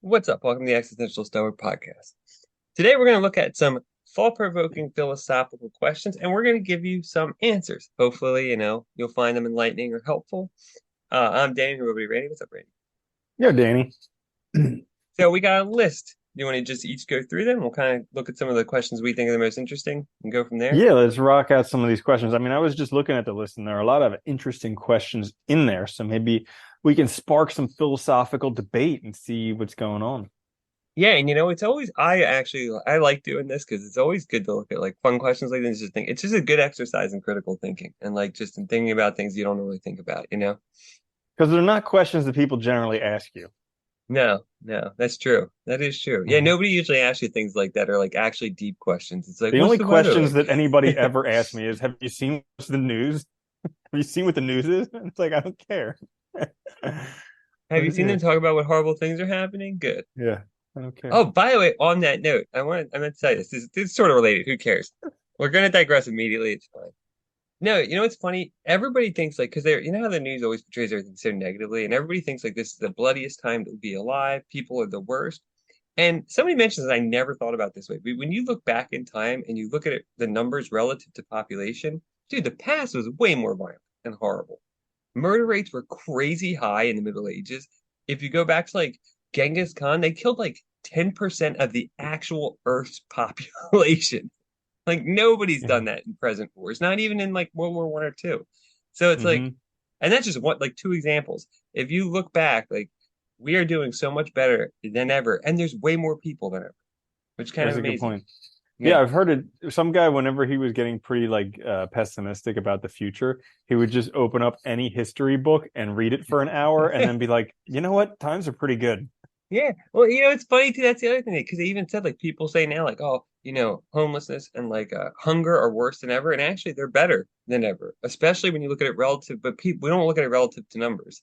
What's up? Welcome to the Existential Stoic podcast. Today we're going to look at some thought-provoking philosophical questions and we're going to give you some answers. Hopefully, you'll find them enlightening or helpful. I'm Danny, who will be Randy. What's up, Randy? Yeah, Danny. So we got a list. Do you want to just each go through them? We'll kind of look at some of the questions we think are the most interesting and go from there. Yeah, let's rock out some of these questions. I mean, I was just looking at the list and there are a lot of interesting questions in there. So maybe we can spark some philosophical debate and see what's going on. Yeah, and it's always I like doing this because it's always good to look at like fun questions like this. Just think it's just a good exercise in critical thinking and like just in thinking about things you don't really think about. Because they're not questions that people generally ask you. No, no, that's true. That is true. Yeah, Mhm. nobody usually asks you things like that or like actually deep questions. It's like, The what's only the weather questions like? that anybody ever asks me is, have you seen what's the news? Have you seen what the news is? It's like, I don't care. Have you But seen yeah, them talk about what horrible things are happening? Good. yeah, I don't care. Oh, by the way, on that note, I meant to tell you this is sort of related. Who cares? We're gonna digress immediately. It's fine. No, what's funny? Everybody thinks like because they're how the news always portrays everything so negatively, and everybody thinks like this is the bloodiest time to be alive. People are the worst. And somebody mentions that I never thought about this way. But when you look back in time and you look at the numbers relative to population, dude, the past was way more violent and horrible. Murder rates were crazy high in the Middle Ages. If you go back to like Genghis Khan, they killed like 10% of the actual Earth's population. Like nobody's Yeah. done that in present wars, not even in like World War One or two. So it's like, Hmm. and that's just what like two examples. If you look back, like we are doing so much better than ever, and there's way more people than ever, which is kind of That's a good amazing. point. Yeah, Yeah. I've heard it. Some guy, whenever he was getting pretty pessimistic about the future, he would just open up any history book and read it for an hour and then be like, you know what? Times are pretty good. Yeah. Well, it's funny too. That's the other thing because they even said like people say now like, oh, homelessness and like hunger are worse than ever, and actually they're better than ever, especially when you look at it relative. But people we don't look at it relative to numbers.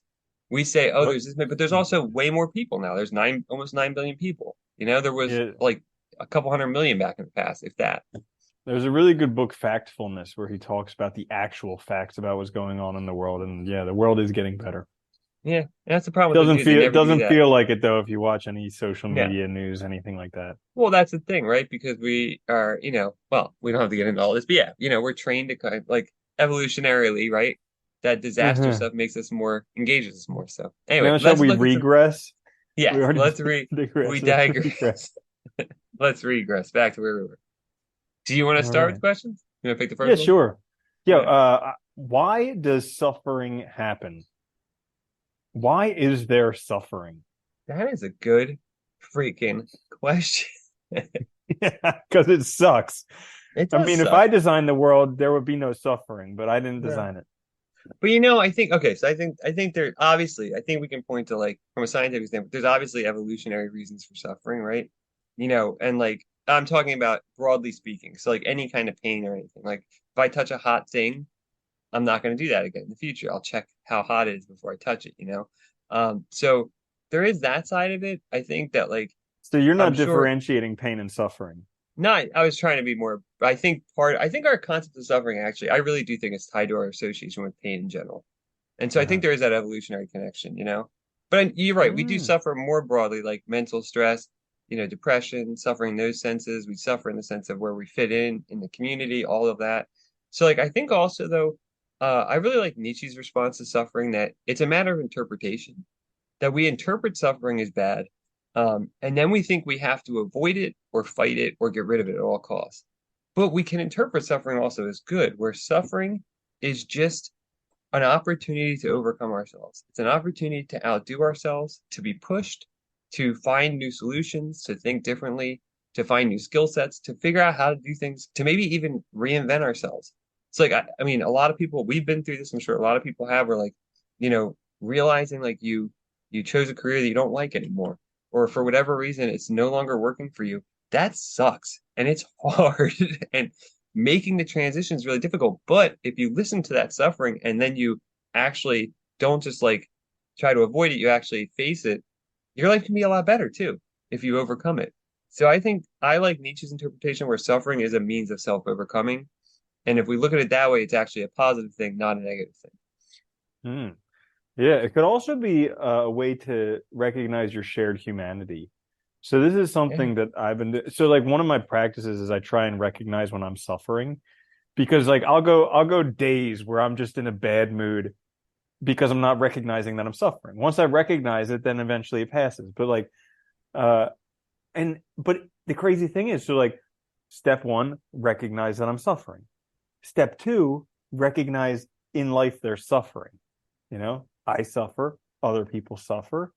We say, oh, But there's this many, but there's also way more people now. There's almost 9 billion people. There was yeah, like a couple hundred million back in the past, if that. there's a really good book, Factfulness, where he talks about the actual facts about what's going on in the world. And yeah, the world is getting better. Yeah, and that's the problem with the Doesn't news. They feel it never give you doesn't that. feel like it though if you watch any social Yeah. media news, anything like that. Well, that's the thing, right? Because we are, well, we don't have to get into all this, but yeah, we're trained to kind of like evolutionarily, right? That disaster Uh-huh. stuff makes us more, engages us more. So anyway, Now shall let's we look at some, regress? We yes, already let's we digress. Let's regress. digress. Let's regress back to where we were. Do you want to All start with right. questions? You want to pick the Yeah, first one? sure. Yeah, Okay. why does suffering happen? Why is there suffering? That is a good freaking question. Yeah, because it sucks. It I does mean, if suck. I designed the world, there would be no suffering, but I didn't No. design it. But I think okay, so I think there obviously I think we can point to like from a scientific standpoint, there's obviously evolutionary reasons for suffering, right? And like I'm talking about broadly speaking. So like any kind of pain or anything. Like if I touch a hot thing, I'm not going to do that again in the future. I'll check how hot it is before I touch it. So there is that side of it. I think that like So you're I'm not sure differentiating pain and suffering. not I was trying to be more I think our concept of suffering actually I really do think it's tied to our association with pain in general. And so I think Uh-huh. there is that evolutionary connection. But you're right, we do Mm. suffer more broadly, like mental stress, depression, suffering in those senses. We suffer in the sense of where we fit in the community, all of that. So like I think also though, I really like Nietzsche's response to suffering that it's a matter of interpretation, that we interpret suffering as bad, and then we think we have to avoid it or fight it or get rid of it at all costs. But we can interpret suffering also as good, where suffering is just an opportunity to overcome ourselves. It's an opportunity to outdo ourselves, to be pushed, to find new solutions, to think differently, to find new skill sets, to figure out how to do things, to maybe even reinvent ourselves. It's like, I mean, a lot of people, we've been through this, I'm sure a lot of people have, where like, realizing like you chose a career that you don't like anymore, or for whatever reason, it's no longer working for you. That sucks. And it's hard. And making the transition is really difficult. But if you listen to that suffering and then you actually don't just like try to avoid it, you actually face it, your life can be a lot better too if you overcome it. So I think I like Nietzsche's interpretation where suffering is a means of self-overcoming. And if we look at it that way, it's actually a positive thing, not a negative thing. Mm. Yeah, it could also be a way to recognize your shared humanity. So this is Yeah. something that so like one of my practices is I try and recognize when I'm suffering because like I'll go days where I'm just in a bad mood because I'm not recognizing that I'm suffering. Once I recognize it, then eventually it passes. But like uh but the crazy thing is, so like step one, recognize that I'm suffering. Step two, recognize in life there's suffering. I suffer, other people suffer.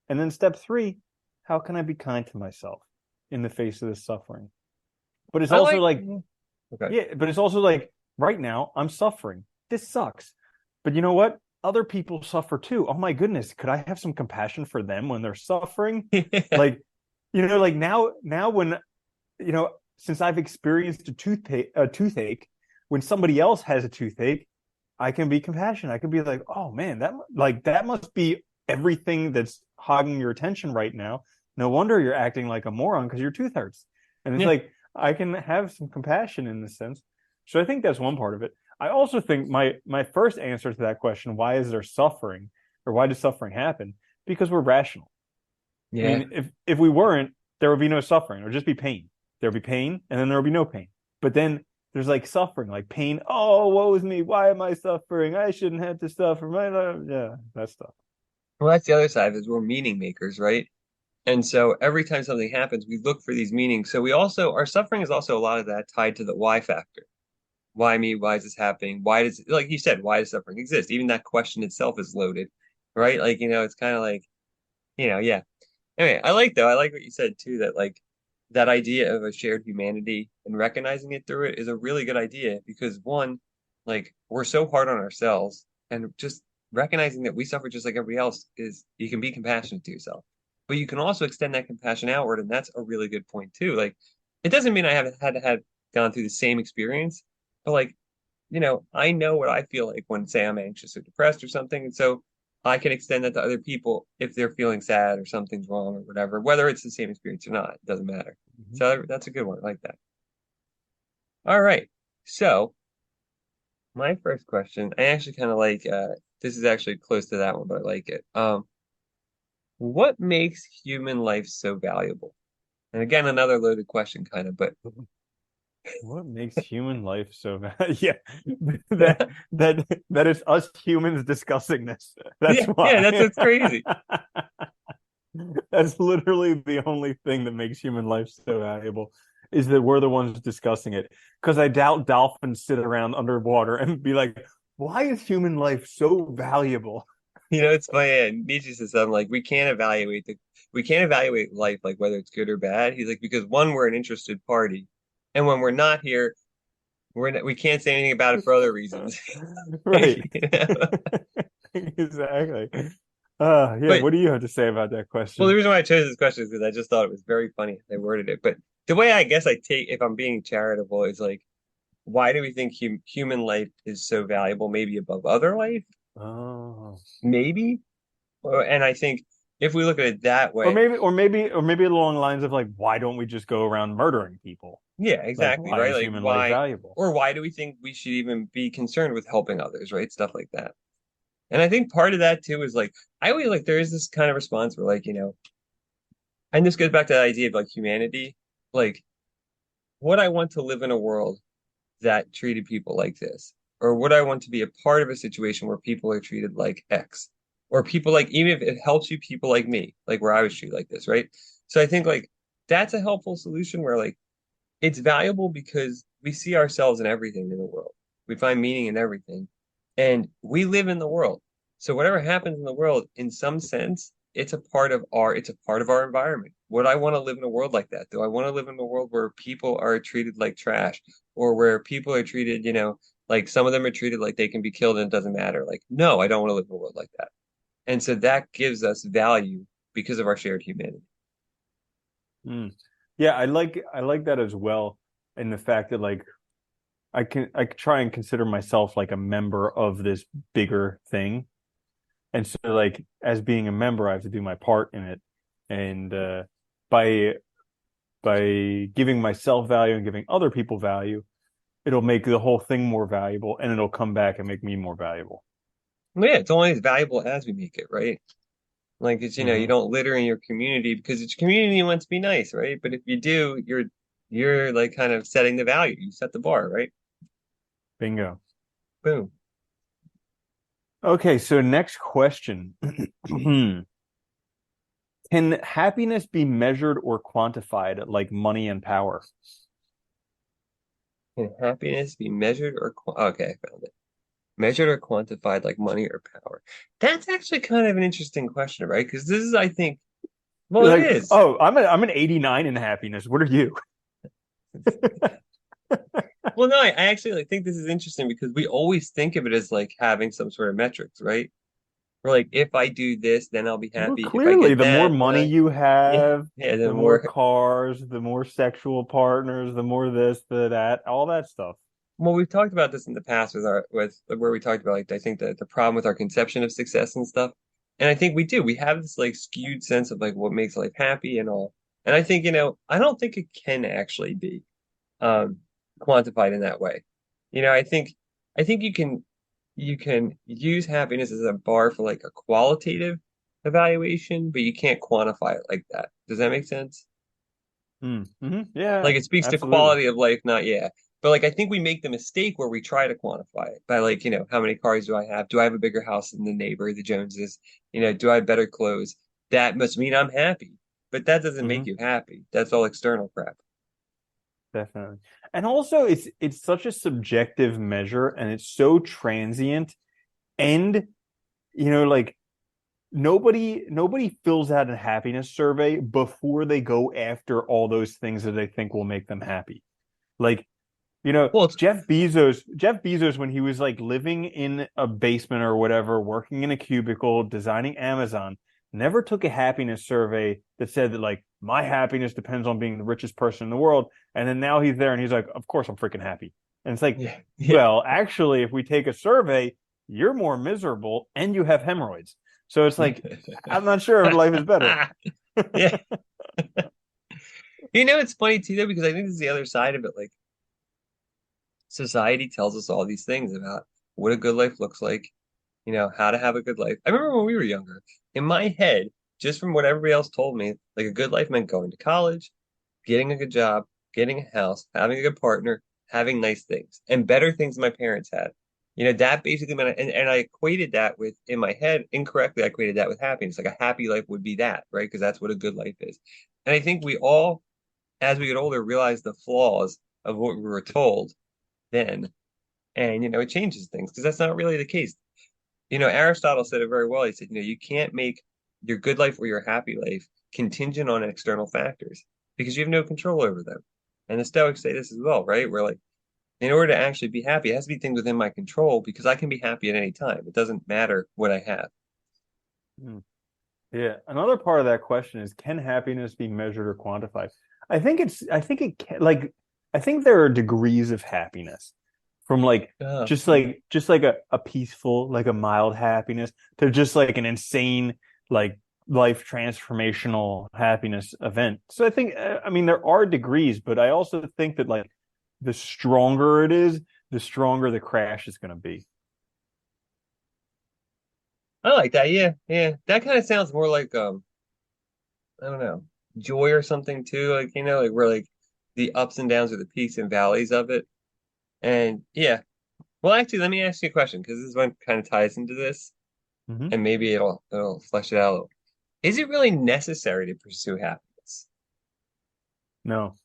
And then step three, how can I be kind to myself in the face of this suffering? But it's I also like, like, okay. yeah, but it's also like right now I'm suffering. This sucks. But you know what? Other people suffer too. Oh my goodness, could I have some compassion for them when they're suffering? Yeah. Like, like now when since I've experienced a toothache, when somebody else has a toothache, I can be compassionate. I can be like, oh man, that must be everything that's hogging your attention right now. No wonder you're acting like a moron because your tooth hurts. And it's Yeah. like I can have some compassion in this sense. So I think that's one part of it. I also think my first answer to that question, why is there suffering or why does suffering happen? Because we're rational. I Yeah. mean, if we weren't, there would be no suffering. It would just be pain. There would be pain, and then there would be no pain. But then there's like suffering, like pain. Oh, woe is me. Why am I suffering? I shouldn't have to suffer. Yeah, that stuff. Well, that's the other side is we're meaning makers, right? And so every time something happens, we look for these meanings. So we also, our suffering is also a lot of that tied to the why factor. Why me? Why is this happening? Why does, like you said, why does suffering exist? Even that question itself is loaded, right? Like, it's kind of like, yeah. Anyway, I like what you said too, that like that idea of a shared humanity and recognizing it through it is a really good idea because one, like we're so hard on ourselves and just recognizing that we suffer just like everybody else is you can be compassionate to yourself. But you can also extend that compassion outward, and that's a really good point too. Like it doesn't mean I haven't had to have gone through the same experience, but like I know what I feel like when, say, I'm anxious or depressed or something. And so I can extend that to other people if they're feeling sad or something's wrong or whatever, whether it's the same experience or not, it doesn't matter. Mhm. So that's a good one. I like that. All right. So my first question, I actually kind of like this is actually close to that one, but I like it. What makes human life so valuable? And again, another loaded question kind of, but What makes human life so bad? Yeah, that is us humans discussing this. That's yeah, why. that's what's crazy. That's literally the only thing that makes human life so valuable is that we're the ones discussing it. Because I doubt dolphins sit around underwater and be like, why is human life so valuable? It's funny. Nietzsche says something like, we can't evaluate life like whether it's good or bad. He's like, because one, we're an interested party, and when we're not here, we can't say anything about it for other reasons. Right. You know? Exactly. Yeah, But what do you have to say about that well, the question? reason why I chose this question is because I just thought it was very funny how they worded it. But the way I guess I take, if I'm being charitable, is like, why do we think human life is so valuable? Maybe above other life, Oh. maybe. And I think if we look at it that Or way. maybe along the lines of like, why don't we just go around murdering people? Yeah, Like, exactly, why right? is Like human life why valuable? or why do we think we should even be concerned with helping others, right? Stuff like that. And I think part of that too is like I always like there is this kind of response where like, and this goes back to the idea of like humanity, like would I want to live in a world that treated people like this? Or would I want to be a part of a situation where people are treated like X? Or people like even if it helps you, people like me, like where I was treated like this, right? So I think like that's a helpful solution where like it's valuable because we see ourselves in everything in the world. We find meaning in everything. And we live in the world. So whatever happens in the world, in some sense, it's a part of our environment. Would I want to live in a world like that? Do I want to live in a world where people are treated like trash or where people are treated, like some of them are treated like they can be killed and it doesn't matter? Like, no, I don't want to live in a world like that. And so that gives us value because of our shared humanity. Mm. Yeah, I like that as well, in the fact that like I try and consider myself like a member of this bigger thing. And so like as being a member, I have to do my part in it. And by by giving myself value and giving other people value, it'll make the whole thing more valuable and it'll come back and make me more valuable. Well, yeah, it's only as valuable as we make it, right? Like it's, you Hmm. don't litter in your community because it's community wants to be nice, right? But if you do, you're like kind of setting the value. You set the bar, right? Bingo. Boom. Okay, so next question. Can happiness be measured or quantified like money and power? Can happiness be measured or okay, I found it. Measured or quantified like money or power? That's actually kind of an interesting question, right? Because this is, I think, well, it Like, is. oh, I'm an 89 in happiness. What are you? Well, no, I actually like think this is interesting because we always think of it as like having some sort of metrics, right? We're like, if I do this, then I'll be Well, happy. If I clearly, get the more that, then money you yeah, have, yeah, the the more more. cars, the more sexual partners, the more this, the that, all that stuff. Well, we've talked about this in the past with where we talked about like I think the problem with our conception of success and stuff. And I think we do. We have this like skewed sense of like what makes life happy and all. And I think, I don't think it can actually be um quantified in that way. I think you can use happiness as a bar for like a qualitative evaluation, but you can't quantify it like that. Does that make sense? Yeah, Like it speaks to absolutely. quality of life, not yeah. But like I think we make the mistake where we try to quantify it by like, how many cars do I have? Do I have a bigger house than the neighbor, the Joneses? Do I have better clothes? That must mean I'm happy. But that doesn't make Hmm. you happy. That's all external crap. Definitely. And also it's such a subjective measure and it's so transient and like nobody fills out a happiness survey before they go after all those things that they think will make them happy. Like, Well, it's Jeff Bezos, when he was like living in a basement or whatever, working in a cubicle, designing Amazon, never took a happiness survey that said that like my happiness depends on being the richest person in the world. And then now he's there and he's like, of course I'm freaking happy. And it's like, yeah, yeah. well, actually, if we take a survey, you're more miserable and you have hemorrhoids. So it's like, I'm not sure if life is better. Yeah. It's funny too though, because I think this is the other side of it. Like society tells us all these things about what a good life looks like, how to have a good life. I remember when we were younger, in my head, just from what everybody else told me, like a good life meant going to college, getting a good job, getting a house, having a good partner, having nice things, and better things than my parents had. That basically meant, and I equated that with, in my head, incorrectly, I equated that with happiness. Like a happy life would be that, right? Because that's what a good life is. And I think we all, as we get older, realize the flaws of what we were told then. And, it changes things because that's not really the case. Aristotle said it very well. He said, you can't make your good life or your happy life contingent on external factors because you have no control over them. And the Stoics say this as well, right? Where like, in order to actually be happy, it has to be things within my control because I can be happy at any time. It doesn't matter what I have. Hmm. Yeah. Another part of that question is, can happiness be measured or quantified? I think it can, like, I think there are degrees of happiness from like, just like a peaceful, like a mild happiness to just like an insane, like life transformational happiness event. So I think, I mean, there are degrees, but I also think that like the stronger it is, the stronger the crash is going to be. I like that. Yeah, yeah. That kind of sounds more like I don't know, joy or something too. Like, like we're like the ups and downs or the peaks and valleys of it. And yeah. Well, actually, let me ask you a question because this one kind of ties into this, Hmm. and maybe it'll flesh it out a little. Is it really necessary to pursue happiness? No.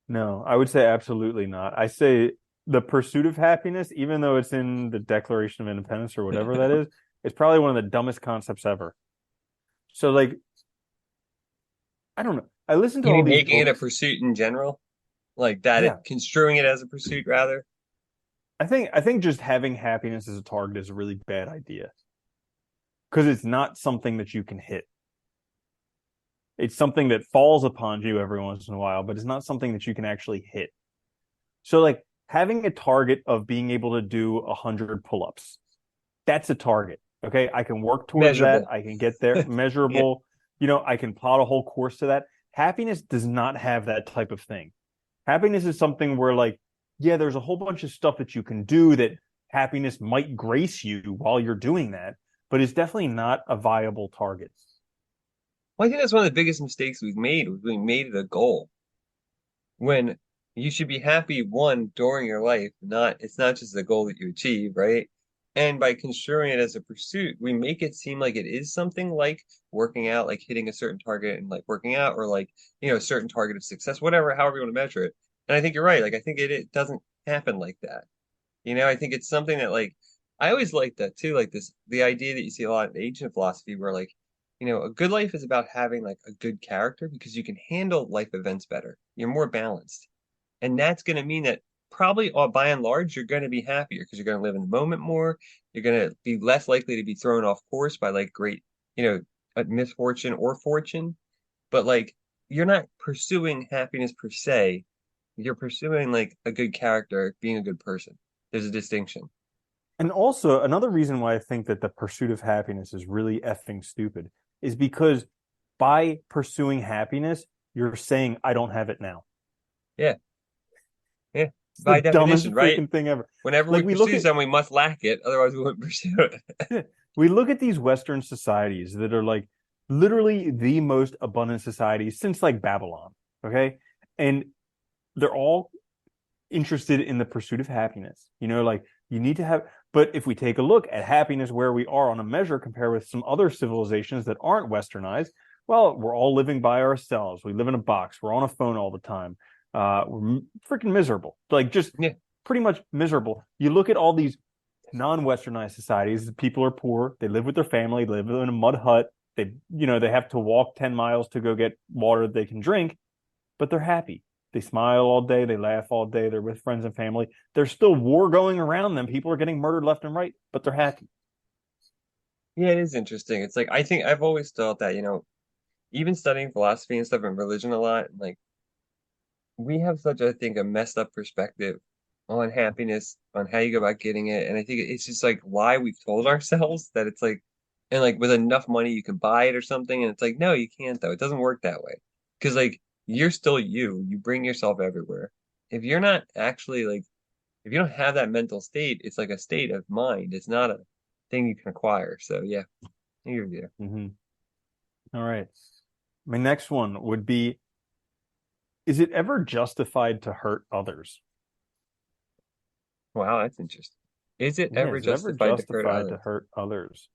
No, I would say absolutely not. I say the pursuit of happiness, even though it's in the Declaration of Independence or whatever that is probably one of the dumbest concepts ever. So, like, I don't know. I listen to You all mean these making it a books. pursuit in general? Like that Yeah, construing it as a pursuit rather? I think just having happiness as a target is a really bad idea because it's not something that you can hit. It's something that falls upon you every once in a while, but it's not something that you can actually hit. So, like, having a target of being able to do 100 pull-ups, that's a target. Okay. I can work towards that. Measurable. I can get there, Yeah. measurable. I can plot a whole course to that. Happiness does not have that type of thing. Happiness is something where, like, yeah, there's a whole bunch of stuff that you can do that happiness might grace you while you're doing that, but it's definitely not a viable target. Well, I think that's one of the biggest mistakes we've made. We made it a goal when you should be happy one during your life, not it's not just a goal that you achieve, right? And by construing it as a pursuit, we make it seem like it is something like working out, like hitting a certain target and like working out, or like, a certain target of success, whatever, however you want to measure it. And I think you're right. Like I think it doesn't happen like that. I think it's something that like I always like that too, like the idea that you see a lot in ancient philosophy where like, a good life is about having like a good character because you can handle life events better. You're more balanced. And that's going to mean that probably by and large, you're going to be happier because you're going to live in the moment more. You're going to be less likely to be thrown off course by like great, misfortune or fortune. But like, you're not pursuing happiness per se. You're pursuing like a good character, being a good person. There's a distinction. And also, another reason why I think that the pursuit of happiness is really effing stupid is because by pursuing happiness, you're saying, I don't have it now. Yeah, yeah. It's the By dumbest definition, right? freaking thing ever. Whenever Like we we look pursue at something, we must lack it, otherwise we wouldn't pursue it. we look at these Western societies that are like literally the most abundant societies since like Babylon. Okay. And they're all interested in the pursuit of happiness. Like you need to have, but if we take a look at happiness where we are on a measure compared with some other civilizations that aren't westernized, well, we're all living by ourselves. We live in a box. We're on a phone all the time. We're freaking miserable, like just Yeah, pretty much miserable. You look at all these non-westernized societies, people are poor, they live with their family, they live in a mud hut, they have to walk 10 miles to go get water they can drink, but they're happy. They smile all day, they laugh all day, they're with friends and family. There's still war going around them, people are getting murdered left and right, but they're happy. yeah, it is interesting. It's like I think I've always thought that, even studying philosophy and stuff and religion a lot, like we have such, I think, a messed up perspective on happiness, on how you go about getting it. And I think it's just like why we've told ourselves that it's like, and like with enough money you can buy it or something. And it's like, no, you can't though. It doesn't work that way. Because like you're still you. You bring yourself everywhere. If you're not actually like, if you don't have that mental state, it's like a state of mind. It's not a thing you can acquire. So yeah, I agree with you. Mm-hmm. All right. My next one would be, is it ever justified to hurt others? Wow, that's interesting. Is it Yeah, ever is it ever justified to hurt justified to others? hurt others?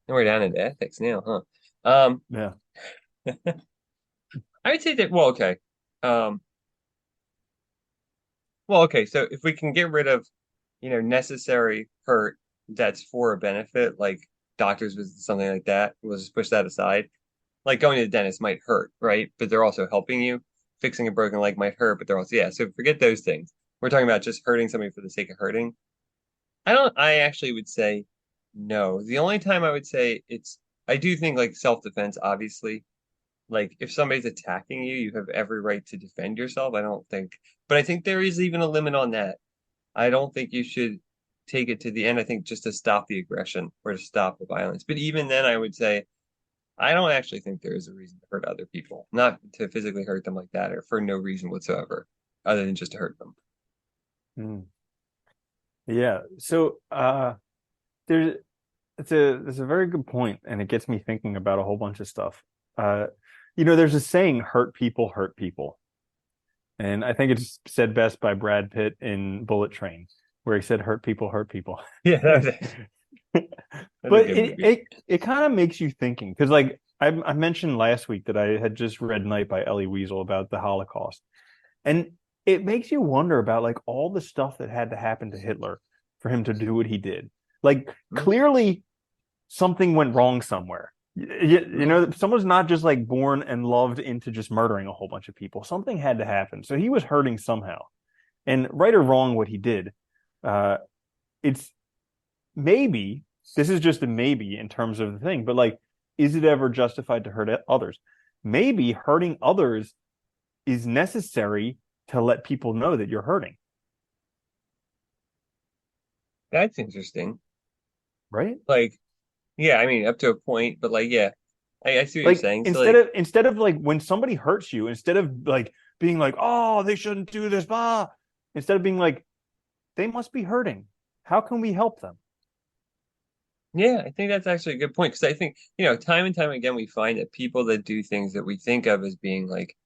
And we're down into ethics now, huh? Um, Yeah. I would say that, well, okay. Um, well, okay, so if we can get rid of, necessary hurt that's for a benefit, like doctors visits, something like that, we'll just push that aside. Like going to the dentist might hurt, right? But they're also helping you. Fixing a broken leg might hurt, but they're also, yeah, so forget those things. We're talking about just hurting somebody for the sake of hurting. I actually would say no. The only time I would say I do think like self-defense, obviously. Like if somebody's attacking you, you have every right to defend yourself. But I think there is even a limit on that. I don't think you should take it to the end. I think just to stop the aggression or to stop the violence. But even then, I would say I don't actually think there is a reason to hurt other people, not to physically hurt them like that or for no reason whatsoever, other than just to hurt them. Mm. Yeah. So there's it's a very good point, and it gets me thinking about a whole bunch of stuff. Uh, there's a saying, hurt people. And I think it's said best by Brad Pitt in Bullet Train, where he said, hurt people, hurt people. Yeah, that's a But good it movie. it, it kind of makes you thinking, because like I mentioned last week that I had just read Night by Elie Wiesel about the Holocaust. And it makes you wonder about like all the stuff that had to happen to Hitler for him to do what he did. Like Mhm. clearly something went wrong somewhere. Yeah. Someone's not just like born and loved into just murdering a whole bunch of people. Something had to happen. So he was hurting somehow. And right or wrong what he did, uh, it's maybe, this is just a maybe in terms of the thing, but like, is it ever justified to hurt others? Maybe hurting others is necessary to let people know that you're hurting, That's interesting. right? Like, yeah, I mean, up to a point, but like, yeah, I see what you're Like saying. So, instead of like when somebody hurts you, instead of like being like, oh, they shouldn't do this, instead of being like, they must be hurting. how can we help them? Yeah, I think that's actually a good point because I think, time and time again, we find that people that do things that we think of as being like,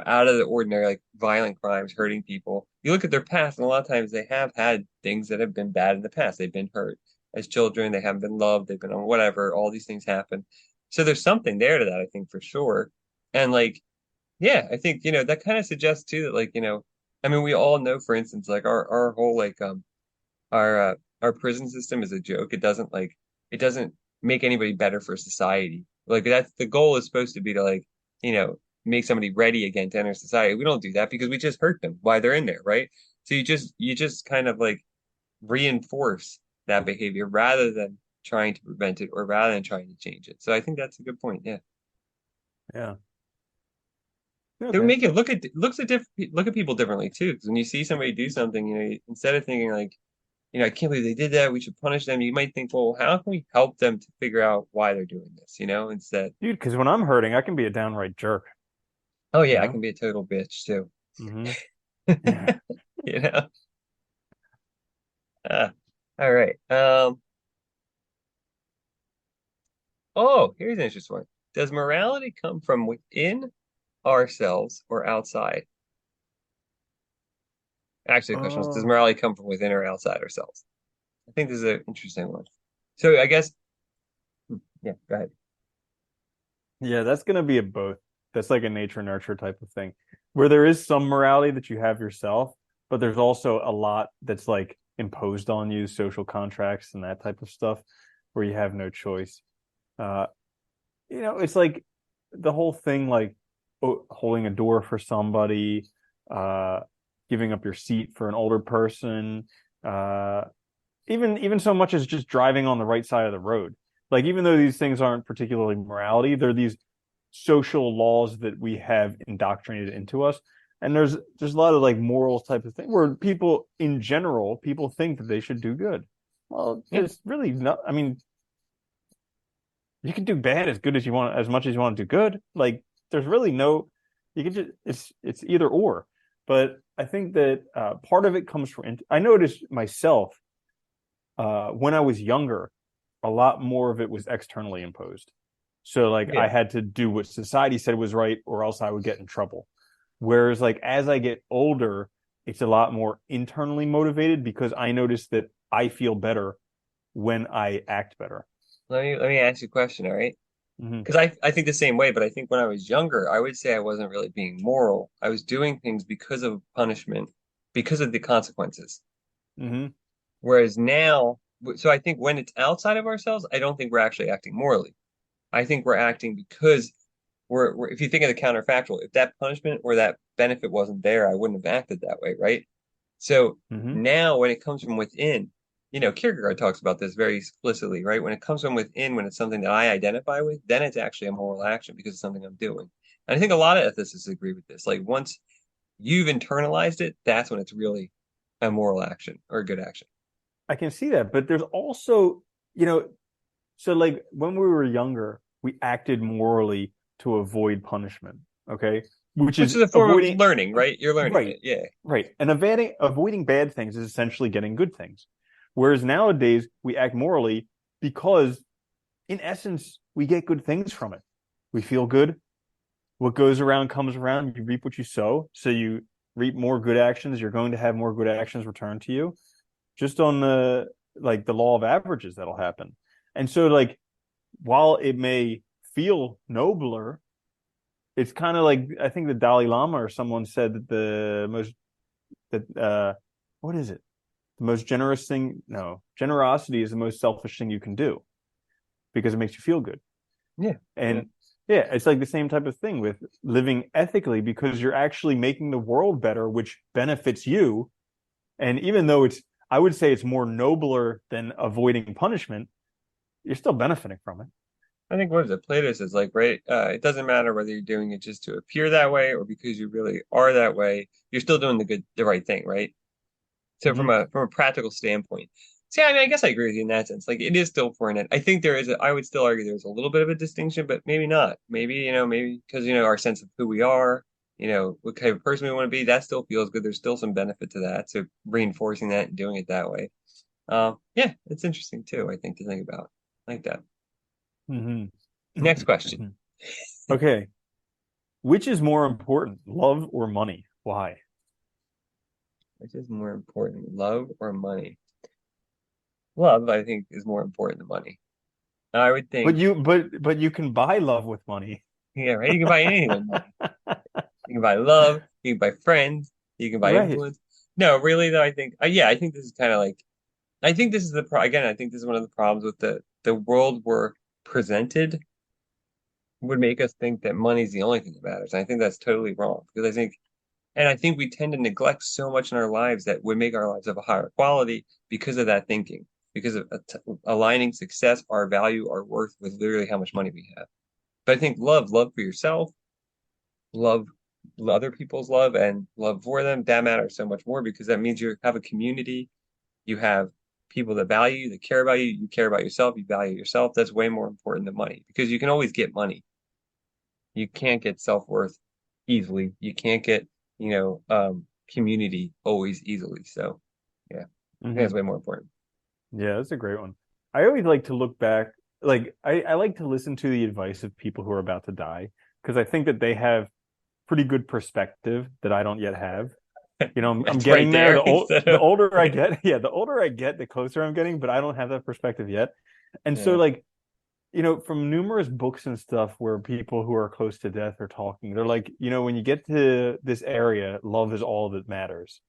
out of the ordinary, like violent crimes, hurting people, you look at their past, and a lot of times they have had things that have been bad in the past. They've been hurt as children, they haven't been loved, they've been on whatever, all these things happen. So there's something there to that, I think, for sure. And like, yeah, I think, that kind of suggests too that like, I mean, we all know, for instance, like our whole like our prison system is a joke. It doesn't make anybody better for society. Like that's the goal is supposed to be to like, you know, make somebody ready again to enter society. We don't do that because we just hurt them while they're in there, right? So you just kind of like reinforce that behavior rather than trying to prevent it or rather than trying to change it. So I think that's a good point. Yeah. Yeah. It would Okay. make it look at people differently too. Because when you see somebody do something, instead of thinking like, I can't believe they did that. We should punish them. You might think, well, how can we help them to figure out why they're doing this, instead. Dude, because when I'm hurting, I can be a downright jerk, Oh you yeah, I know? can be a total bitch too. Hmm. Yeah. You know? Uh, all right. Here's an interesting one. Does morality come from within ourselves or outside? Actually, the question was, does Oh, morality come from within or outside ourselves? I think this is an interesting one. So I guess, yeah, go ahead. yeah, that's gonna be a both. That's like a nature nurture type of thing, where there is some morality that you have yourself, but there's also a lot that's like imposed on you, social contracts and that type of stuff, where you have no choice. Uh, it's like the whole thing, like holding a door for somebody, uh, giving up your seat for an older person, uh, even so much as just driving on the right side of the road. Like even though these things aren't particularly morality, they're these social laws that we have indoctrinated into us. And there's a lot of like morals type of thing where people in general, people think that they should do good. Well, Yeah, there's really not. I mean, you can do bad as good as you want, as much as you want to do good. Like there's really no, you can just it's either or. But I think that part of it comes from. I noticed myself when I was younger, a lot more of it was externally imposed. So like I yeah. had to do what society said was right, or else I would get in trouble. Whereas like as I get older, it's a lot more internally motivated because I notice that I feel better when I act better. Let me ask you a question, all right? Hmm. Because I think the same way, but I think when I was younger, I would say I wasn't really being moral. I was doing things because of punishment, because of the consequences. Hmm. Whereas now, so I think when it's outside of ourselves, I don't think we're actually acting morally. I think we're acting because if you think of the counterfactual, if that punishment or that benefit wasn't there, I wouldn't have acted that way, right? So Hmm. now when it comes from within, Kierkegaard talks about this very explicitly, right? When it comes from within, when it's something that I identify with, then it's actually a moral action because it's something I'm doing. And I think a lot of ethicists agree with this. Like once you've internalized it, that's when it's really a moral action or a good action. I can see that, but there's also, you know, so like when we were younger, we acted morally to avoid punishment, okay? Which Which is is a form of avoiding, learning, right? You're learning right, it. Yeah. right. And avoiding bad things is essentially getting good things. Whereas nowadays we act morally because in essence we get good things from it. We feel good. What goes around comes around. You reap what you sow. So you reap more good actions. You're going to have more good actions returned to you. Just on the law of averages that'll happen. And so like while it may feel nobler, it's kind of like I think the Dalai Lama or someone said that what is it? The most generous thing, no, generosity is the most selfish thing you can do because it makes you feel good. Yeah. Yeah. And yeah, it's like the same type of thing with living ethically because you're actually making the world better, which benefits you. And even though I would say it's more nobler than avoiding punishment, you're still benefiting from it. I think what is it? Plato says like, right, it doesn't matter whether you're doing it just to appear that way or because you really are that way. You're still doing the right thing, right? So from Mm-hmm. a practical standpoint, see, I mean, I guess I agree with you in that sense. Like, it is still for an end. I think I would still argue there's a little bit of a distinction, but maybe not. Maybe because our sense of who we are, what kind of person we want to be, that still feels good. There's still some benefit to that. So reinforcing that and doing it that way. Yeah, it's interesting too, I think, to think about like that. Hmm. Next question. Okay. Which is more important, love or money? Why? Which is more important, love or money? Love, I think, is more important than money. I would think, But you can buy love with money. yeah, right? You can buy anything with money. You can buy love, you can buy friends, you can buy Right. influence. No, really though, I think, yeah, I think this is kind of like, I think this is the pro again, I think this is one of the problems with the world we're presented would make us think that money's the only thing that matters. And I think that's totally wrong because I think we tend to neglect so much in our lives that would make our lives of a higher quality because of that thinking, because of aligning success, our value, our worth with literally how much money we have. But I think love for yourself, love other people's love, and love for them, that matters so much more because that means you have a community, you have people that value you, that care about you, you care about yourself, you value yourself. That's way more important than money because you can always get money. You can't get self-worth easily. You can't get, community always easily. So yeah, I think Hmm. that's way more important. Yeah, that's a great one. I always like to look back, like I like to listen to the advice of people who are about to die because I think that they have pretty good perspective that I don't yet have. You know, I'm That's right getting there. there instead The of older I get, yeah, the older I get, the closer I'm getting, but I don't have that perspective yet. And so yeah. like, you know, from numerous books and stuff where people who are close to death are talking, they're like, you know, when you get to this area, love is all that matters.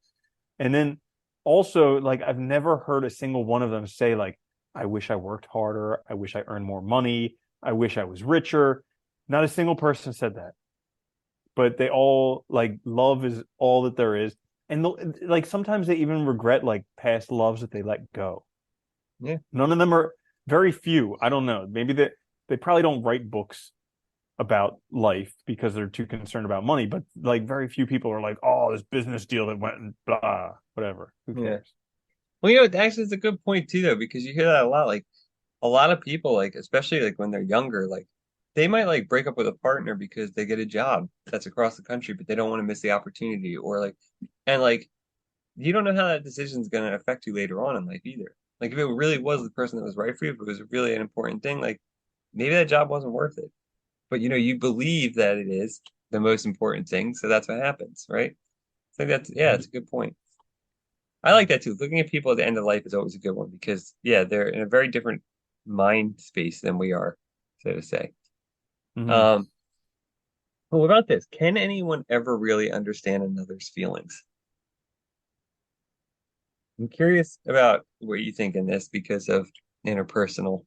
And then also, like, I've never heard a single one of them say, like, I wish I worked harder. I wish I earned more money. I wish I was richer. Not a single person said that. But they all, like, love is all that there is. And, like, sometimes they even regret, like, past loves that they let go. Yeah. None of them are, very few. I don't know. Maybe they probably don't write books about life because they're too concerned about money, but like very few people are like, oh, this business deal that went and blah, whatever. Who Yeah. cares? Well, actually, it's a good point too, though, because you hear that a lot. Like a lot of people, like especially like when they're younger, like they might like break up with a partner because they get a job that's across the country, but they don't want to miss the opportunity, or like, and like you don't know how that decision is going to affect you later on in life either. Like if it really was the person that was right for you, if it was really an important thing, like maybe that job wasn't worth it. But you believe that it is the most important thing, so that's what happens, right? So that's yeah, that's a good point. I like that too. Looking at people at the end of life is always a good one because yeah, they're in a very different mind space than we are, so to say. Mm-hmm. Um, but what about this? Can anyone ever really understand another's feelings? I'm curious about what you think in this because of interpersonal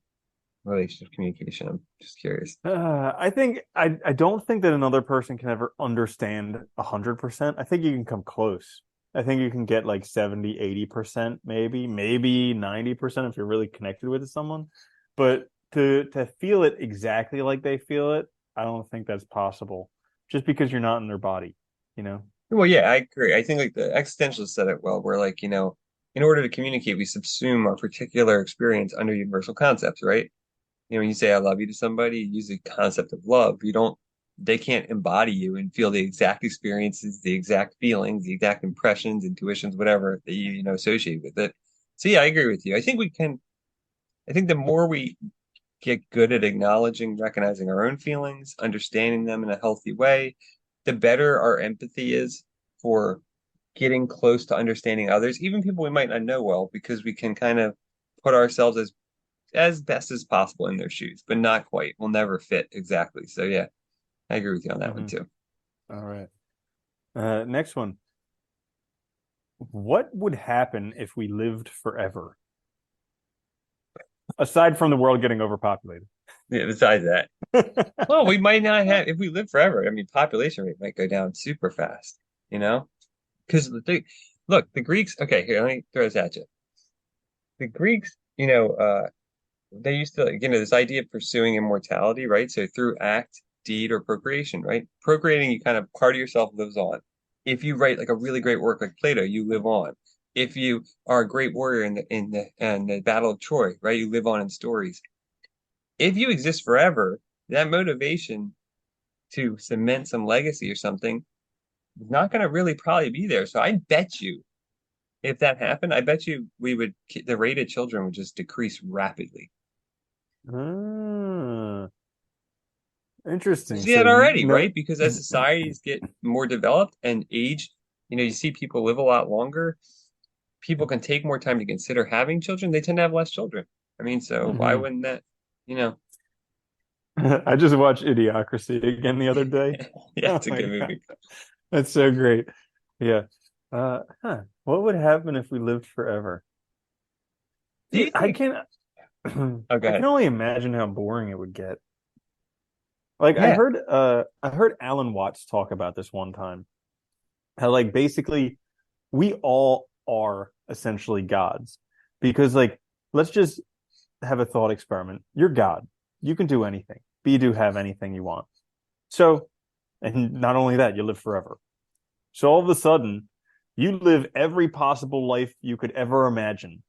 relationship communication. I'm just curious. I think I don't think that another person can ever understand 100%. I think you can come close. I think you can get like 70, 80%, maybe 90% if you're really connected with someone. But to feel it exactly like they feel it, I don't think that's possible. Just because you're not in their body, you know? Well, yeah, I agree. I think like the existentialists said it well, where like, in order to communicate, we subsume our particular experience under universal concepts, right? When you say I love you to somebody, you use the concept of love. They can't embody you and feel the exact experiences, the exact feelings, the exact impressions, intuitions, whatever that you associate with it. So yeah, I agree with you. I think the more we get good at acknowledging, recognizing our own feelings, understanding them in a healthy way, the better our empathy is for getting close to understanding others, even people we might not know well, because we can kind of put ourselves as best as possible in their shoes, but not quite. We'll never fit exactly. So yeah, I agree with you on that one Hmm. too. All right. Next one. What would happen if we lived forever? Aside from the world getting overpopulated. Yeah, besides that, well, we might not have if we live forever. I mean, population rate might go down super fast, you know? Because look, the Greeks. Okay, here, let me throw this at you. The Greeks, they used to, this idea of pursuing immortality, right? So through act, deed, or procreation, right? Procreating, you kind of part of yourself lives on. If you write like a really great work like Plato, you live on. If you are a great warrior in the Battle of Troy, right? You live on in stories. If you exist forever, that motivation to cement some legacy or something is not going to really probably be there. So I bet you if that happened, I bet you the rate of children would just decrease rapidly. Ah, interesting. See that So already, no, right? Because as societies get more developed and age, you see people live a lot longer. People can take more time to consider having children. They tend to have less children. I mean, so why Mhm. wouldn't that, you know? I just watched Idiocracy again the other day. Yeah, Oh it's a my good God. movie. That's so great. Yeah. What would happen if we lived forever? Do Dude, you think? Oh, go I can ahead. only imagine how boring it would get. Like Yeah, I heard Alan Watts talk about this one time. How like basically we all are essentially gods. Because like let's just have a thought experiment. You're God. You can do anything. But you do have anything you want. So, and not only that, you live forever. So all of a sudden, you live every possible life you could ever imagine,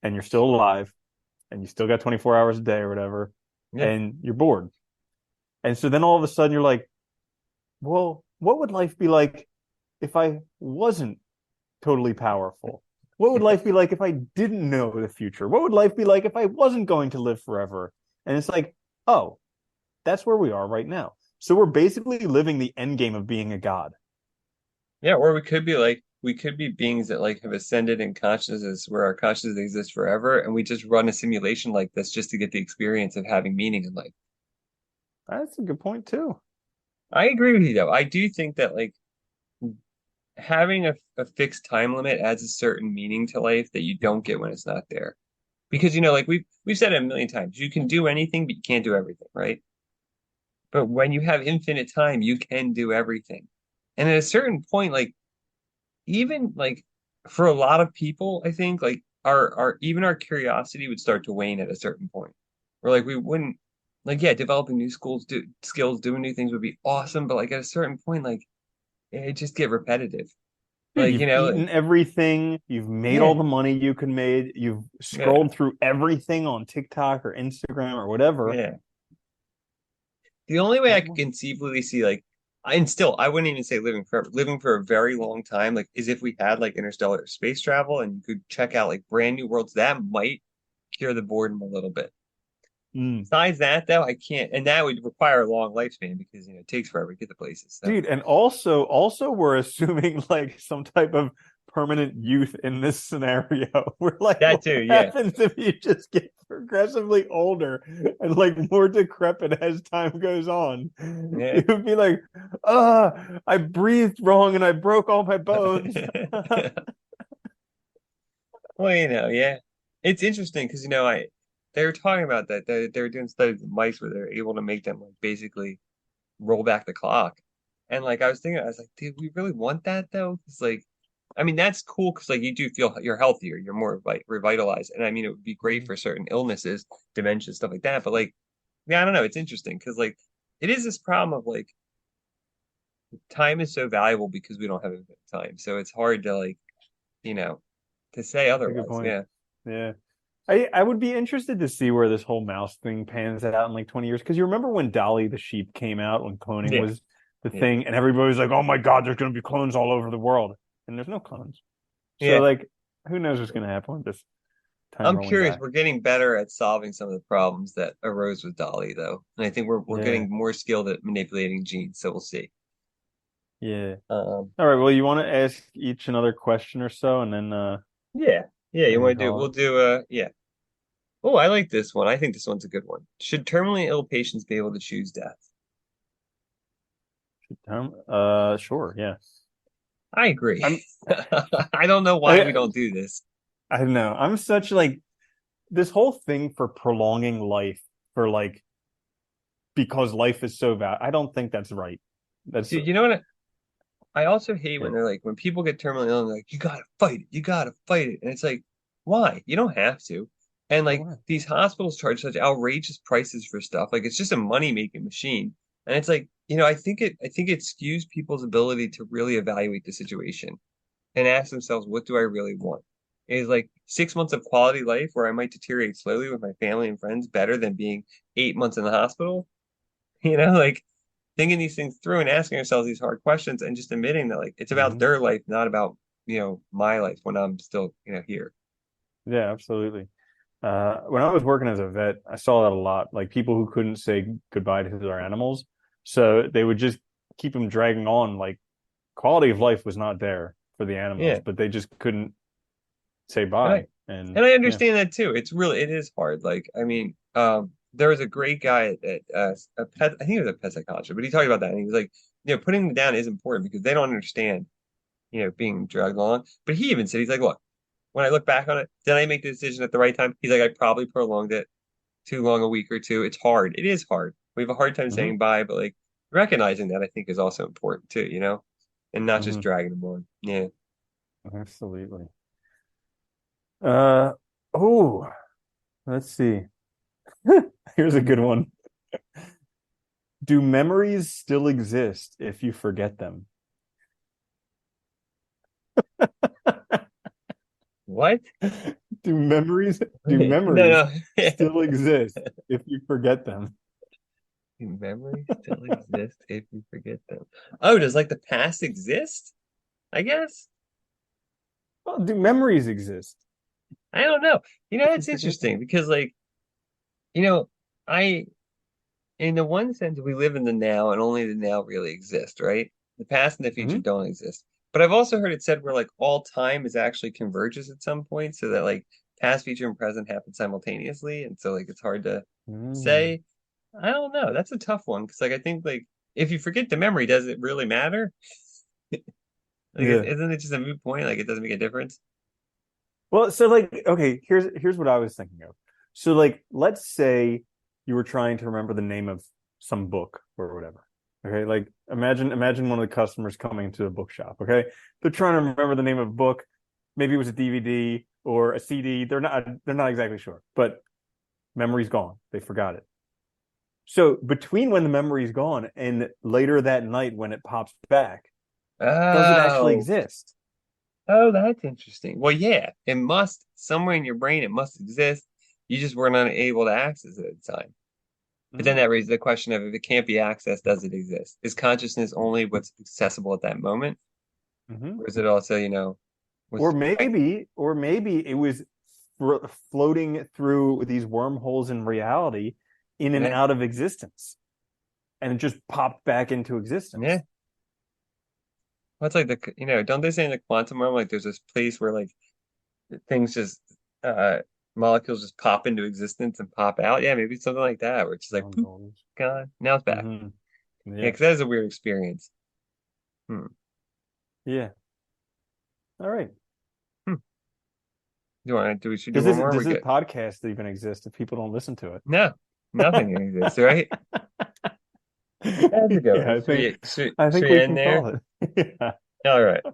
and you're still alive, and you still got 24 hours a day or whatever, yeah. and you're bored. And so then all of a sudden you're like, well, what would life be like if I wasn't totally powerful? What would life be like if I didn't know the future? What would life be like if I wasn't going to live forever? And it's like, oh, that's where we are right now. So we're basically living the end game of being a god. Yeah, or we could be beings that like have ascended in consciousness where our consciousness exists forever, and we just run a simulation like this just to get the experience of having meaning in life. That's a good point too. I agree with you though. I do think that like having a fixed time limit adds a certain meaning to life that you don't get when it's not there. Because like we've said it a million times, you can do anything, but you can't do everything, right? But when you have infinite time, you can do everything. And at a certain point, like even like for a lot of people, I think like our even our curiosity would start to wane at a certain point. Where like we wouldn't like yeah, developing new skills, doing new things would be awesome, but like at a certain point, like it just get repetitive. Dude, Like, you've eaten everything, you've made all yeah, the money you can make, you've yeah, scrolled through everything on TikTok or Instagram or whatever. yeah. The only way I What could more? conceivably see like and still I wouldn't even say living forever, living for a very long time, like is if we had like interstellar space travel and you could check out like brand new worlds, that might cure the boredom a little bit. Mm. Besides that, though, I can't, and that would require a long lifespan because it takes forever to get the places. So Dude, and also we're assuming like some type of permanent youth in this scenario. We're like, that what too, yeah, happens if you just get progressively older and like more decrepit as time goes on? yeah. It would be like, I breathed wrong and I broke all my bones. Well, yeah, it's interesting because I they were talking about that they were doing studies with mice where they're able to make them like basically roll back the clock, and like I was thinking, I was like, dude, we really want that though? It's like, I mean, that's cool because like you do feel you're healthier, you're more like revitalized, and I mean, it would be great for certain illnesses, dementia, stuff like that. But like, yeah, I don't know, it's interesting because like it is this problem of like time is so valuable because we don't have infinite time. So it's hard to like, you know, to say That's a good otherwise. point. Yeah. Yeah. I would be interested to see where this whole mouse thing pans out in like 20 years. Because you remember when Dolly the sheep came out, when cloning Yeah. was the Yeah. thing, and everybody was like, oh my God, there's going to be clones all over the world. And there's no clones. So, Yeah. like, who knows what's going to happen with this time I'm rolling curious. back? We're getting better at solving some of the problems that arose with Dolly, though. And I think we're Yeah. getting more skilled at manipulating genes. So we'll see. Yeah. Um, All right. Well, you want to ask each another question or so, and then yeah. Yeah. You we can want to do, call we'll it. do, yeah. Oh, I like this one. I think this one's a good one. Should terminally ill patients be able to choose death? Sure. Yeah. I agree. I'm, I don't know why we I, don't do this. I don't know. I'm such like this whole thing for prolonging life for like because life is so bad. I don't think that's right. That's Dude, you know what? I also hate yeah. when they're like, when people get terminally ill, and they're like, you gotta fight it, you gotta fight it. And it's like, why? You don't have to. And like Why? these hospitals charge such outrageous prices for stuff. Like it's just a money-making machine. And it's like, I think it skews people's ability to really evaluate the situation and ask themselves, what do I really want? Is like 6 months of quality life where I might deteriorate slowly with my family and friends better than being 8 months in the hospital? Like thinking these things through and asking ourselves these hard questions and just admitting that like it's about Mhm. their life, not about my life when I'm still, here. Yeah, absolutely. When I was working as a vet, I saw that a lot. Like people who couldn't say goodbye to their animals, so they would just keep them dragging on. Like quality of life was not there for the animals, Yeah. but they just couldn't say And I bye. And and I yeah. understand that too. It is hard. Like, I mean, there was a great guy at a pet, I think he was a pet psychologist, but he talked about that and he was like, putting them down is important because they don't understand, being dragged along. But he even said, he's like, look, when I look back on it, did I make the decision at the right time? He's like, I probably prolonged it too long, a week or two. It's hard. It is hard. We have a hard time Hmm. saying bye, but like recognizing that I think is also important too, and not just Hmm. dragging them on. Yeah. Absolutely. Uh oh, let's see. Here's a good one. Do memories still exist if you forget them? What? Do memories do No, memories no. still exist if you forget them? Memories still exist if you forget them. Oh, does like the past exist? I guess. Well, do memories exist I don't know. if you That's forget them? interesting because like, you know, I in the one sense we live in the now and only the now really exist, right? The past and the future Hmm. don't exist. But I've also heard it said where like all time is actually converges at some point so that like past, future, and present happen simultaneously. And so like it's hard to Mm. say. I don't know. That's a tough one because like I think like if you forget the memory, does it really matter? Like, Yeah. isn't it just a moot point? Like, it doesn't make a difference. Well, so like, okay, here's what I was thinking of. So like, let's say you were trying to remember the name of some book or whatever. Okay, like imagine one of the customers coming to a bookshop. Okay, they're trying to remember the name of a book. Maybe it was a DVD or a CD. They're not exactly sure, but memory's gone. They forgot it. So between when the memory's gone and later that night when it pops back, does it actually Oh, exist? oh, that's interesting. Well, yeah, it must somewhere in your brain. It must exist. You just weren't unable to access it at the time. But then Mm-hmm. that raises the question of if it can't be accessed, does it exist? Is consciousness only what's accessible at that moment, Mm-hmm. or is it also, Or what's maybe it was floating through these wormholes in reality in and yeah, out of existence, and it just popped back into yeah. existence. What's like don't they say in the quantum realm like there's this place where like things just uh molecules just pop into existence and pop out. Yeah, maybe something like that, where it's just like Oh, poop, no. gone. Now it's back. Hmm. Yeah, Yeah, because that is a weird experience. Hmm. yeah. All right. Hmm. Do you want to do we should do Does one this more? does We this good. podcast even exist if people don't listen to it? No, nothing exists, right? That's a good Yeah, one. I Should think we should, I should think we we end can there? call it. Yeah. All right. Yeah.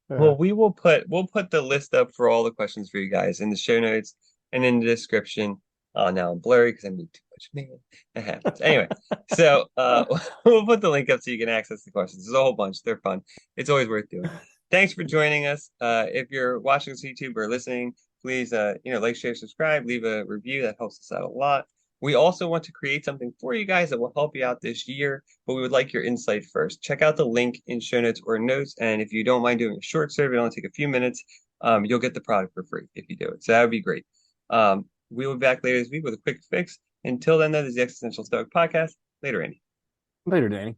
Well, we'll put the list up for all the questions for you guys in the show notes and in the description. Oh, now I'm blurry because I moved too much. Man, that happens. Anyway, so we'll put the link up so you can access the questions. There's a whole bunch. They're fun. It's always worth doing. Thanks for joining us. If you're watching this on YouTube or listening, please like, share, subscribe, leave a review. That helps us out a lot. We also want to create something for you guys that will help you out this year, but we would like your insight first. Check out the link in show notes or notes, and if you don't mind doing a short survey, it'll only take a few minutes. You'll get the product for free if you do it. So that would be great. We will be back later this week with a quick fix. Until then, that is the Existential Stoic podcast. Later, Andy. Later, Danny.